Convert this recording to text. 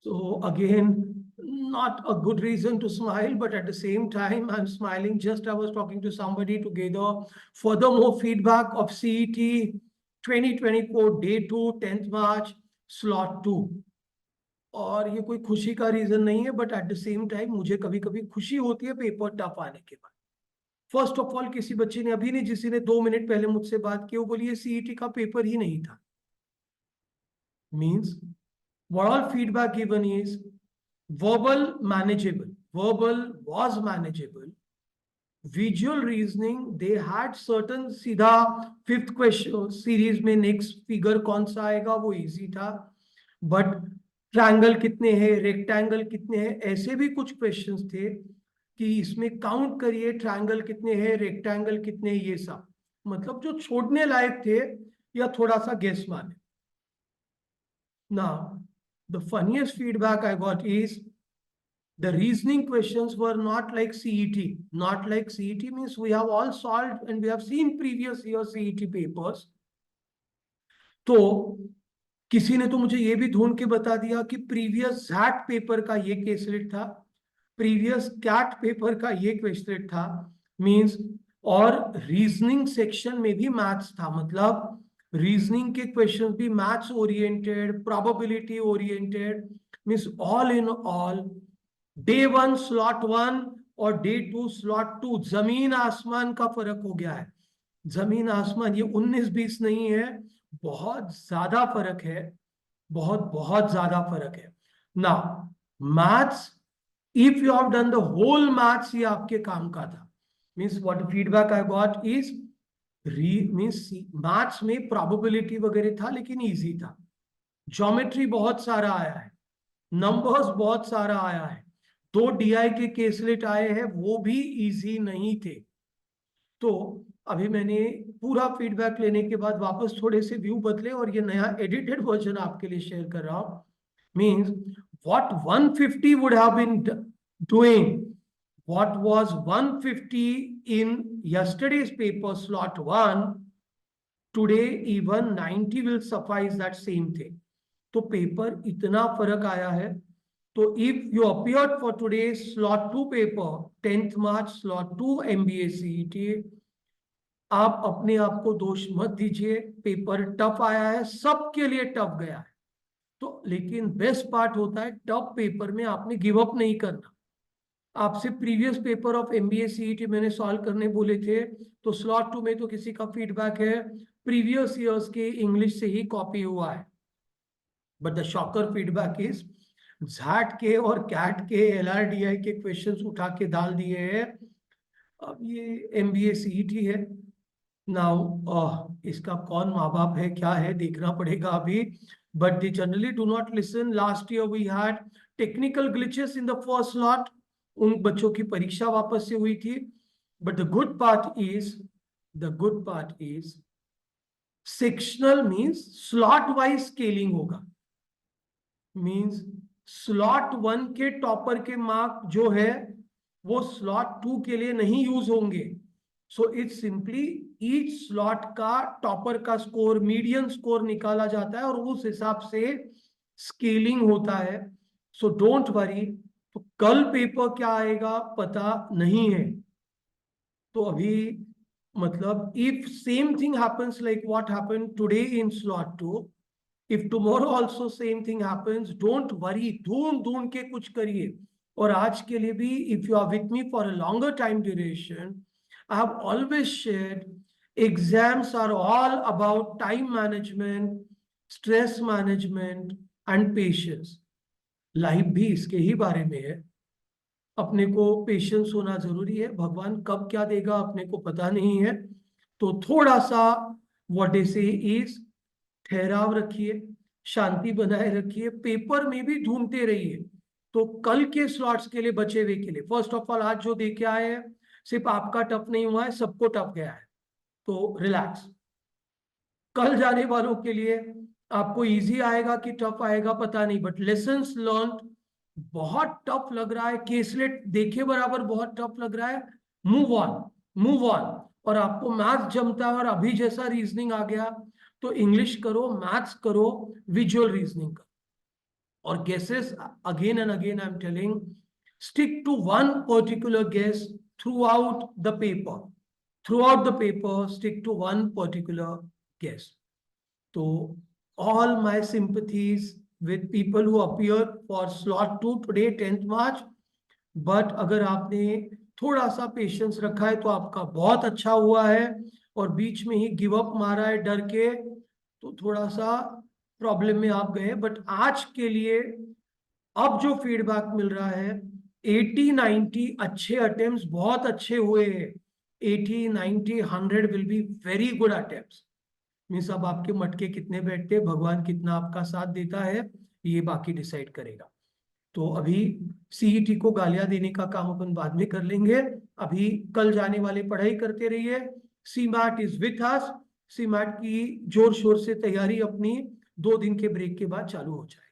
So again, not a good reason to smile, but at the same time, I'm smiling. Just I was talking to somebody together. Furthermore, feedback of CET 2024 Day 2, 10th March, Slot 2. और ये कोई खुशी का reason नहीं है, but at the same time मुझे कभी कभी खुशी होती है पेपर टफ आने के बाद. फर्स्ट ऑफ ऑल, किसी बच्चे ने अभी नहीं, जिसी ने 2 मिनट पहले मुझसे बात की, वो बोलिए सीईटी का पेपर ही नहीं था. Means what all feedback given is verbal manageable, verbal was manageable, visual reasoning they had certain, सीधा फिफ्थ क्वेश्चन सीरीज में नेक्स्ट फिगर कौन सा आएगा वो इजी था, बट ट्रायंगल कितने हैं, रेक्टेंगल कितने हैं, ऐसे भी कुछ क्वेश्चंस थे कि इसमें काउंट करिए ट्रायंगल कितने हैं, रेक्टेंगल कितने हैं, ये सब मतलब जो छोड़ने लायक थे या थोड़ा सा गेस माने. Now, the funniest feedback I got is the reasoning questions were not like CET. Not like CET means we have all solved and we have seen previous year CET papers. तो किसी ने तो मुझे ये भी ढूंढ के बता दिया कि प्रीवियस ZAT पेपर का ये केसलेट था, प्रीवियस कैट पेपर का ये क्वेश्चन था. मींस और रीजनिंग सेक्शन में भी मैथ्स था, मतलब रीजनिंग के क्वेश्चन भी maths oriented, probability oriented. Means all in all day 1 slot 1 और डे 2 स्लॉट 2 जमीन आसमान का फर्क हो गया है. जमीन आसमान, ये 19-20 नहीं है, बहुत ज्यादा फर्क है, बहुत बहुत ज्यादा फर्क है. ना maths, if you have done the whole maths, ये आपके काम का था. Means what feedback I got is means maths में प्रोबेबिलिटी वगैरह था लेकिन इजी था. ज्योमेट्री बहुत सारा आया है, नंबर्स बहुत सारा आया है, 2 DI के केसलेट आए हैं वो भी इजी नहीं थे. तो अभी मैंने पूरा फीडबैक लेने के बाद वापस थोड़े से व्यू बदले और ये नया एडिटेड वर्जन आपके लिए शेयर कर रहा हूं. Means what 150 would have been doing, what was 150 in yesterday's paper slot 1, today even 90 will suffice that same thing. तो पेपर इतना फर्क आया है. तो if you appeared for today's slot 2 paper 10th March slot 2 MBA CET, आप अपने आप को दोष मत दीजिए. पेपर टफ आया है, सबके लिए टफ गया है. तो लेकिन बेस्ट पार्ट होता है टफ पेपर में आपने गिव अप नहीं करना. आपसे previous paper of MBA CET मैंने सॉल्व करने बोले थे, तो स्लॉट 2 में तो किसी का फीडबैक है प्रीवियस ईयर्स के इंग्लिश से ही कॉपी हुआ है. But the shocker feedback is ZAT के और कैट के LRDI के क्वेश्चंस उठा के डाल दिए हैं. अब ये MBA CET है. नाउ इसका कौन माँ बाप है, क्या है, देखना पड़ेगा अभी. But they generally do not listen. Last year we had technical glitches in the first slot, उन बच्चों की परीक्षा वापस से हुई थी. But the good part is sectional means slot wise scaling होगा. मींस स्लॉट 1 के टॉपर के मार्क जो है वो स्लॉट 2 के लिए नहीं यूज होंगे. So it's simply each slot का टॉपर का स्कोर, मीडियन स्कोर निकाला जाता है और उस हिसाब से स्केलिंग होता है. So don't worry. तो कल पेपर क्या आएगा पता नहीं है. तो अभी मतलब if same thing happens like what happened today in slot 2, if tomorrow also same thing happens, don't worry, ढूंढ के कुछ करिए. और आज के लिए भी, if you are with me for a longer time duration, I have always shared exams are all about time management, stress management and patience. Life भी इसके ही बारे में है. अपने को पेशेंस होना जरूरी है. भगवान कब क्या देगा अपने को पता नहीं है. तो थोड़ा सा व्हाट दे से इज ठहराव रखिए, शांति बनाए रखिए, पेपर में भी ढूंढते रहिए. तो कल के स्लॉट्स के लिए, बचे हुए के लिए, फर्स्ट ऑफ ऑल आज जो देखे आए हैं सिर्फ आपका टफ नहीं हुआ है, सबको टफ गया है. तो रिलैक्स. कल जाने वालों के लिए आपको इजी आएगा कि टफ आएगा पता नहीं, बट लेसन्स लर्न बहुत टफ लग रहा है, केसलेट देखे बराबर बहुत टफ लग रहा है, मूव ऑन. और आपको मैथ्स जमता है और अभी जैसा रीजनिंग आ गया, तो इंग्लिश करो, मैथ्स करो, विजुअल रीजनिंग करो. और guesses, again and again I'm telling, stick to one particular guess throughout the paper. Throughout the paper, stick to one particular guess. So all my sympathies with people who appear for slot 2 today 10th March. But अगर आपने थोड़ा सा patience रखा है तो आपका बहुत अच्छा हुआ है, और बीच में ही गिव अप मारा है डर के तो थोड़ा सा प्रॉब्लम में आप गए। बट आज के लिए अब जो फीडबैक मिल रहा है 80-90 अच्छे अटेम्प्ट्स, बहुत अच्छे हुए हैं। 80-90-100 will be very good attempts. Means अब आपके मटके कितने बैठते हैं, भगवान कितना आपका साथ देता है, ये बाकी डिसाइड करेगा। तो अभी सीईटी को गालियां देने का काम अपन बाद में कर लेंगे। अभी कल जाने वाले पढ़ाई करते रहिए। CMAT is with us. CMAT की जोर शोर से तैयारी अपनी 2 दिन के ब्रेक के बाद चालू हो जाए।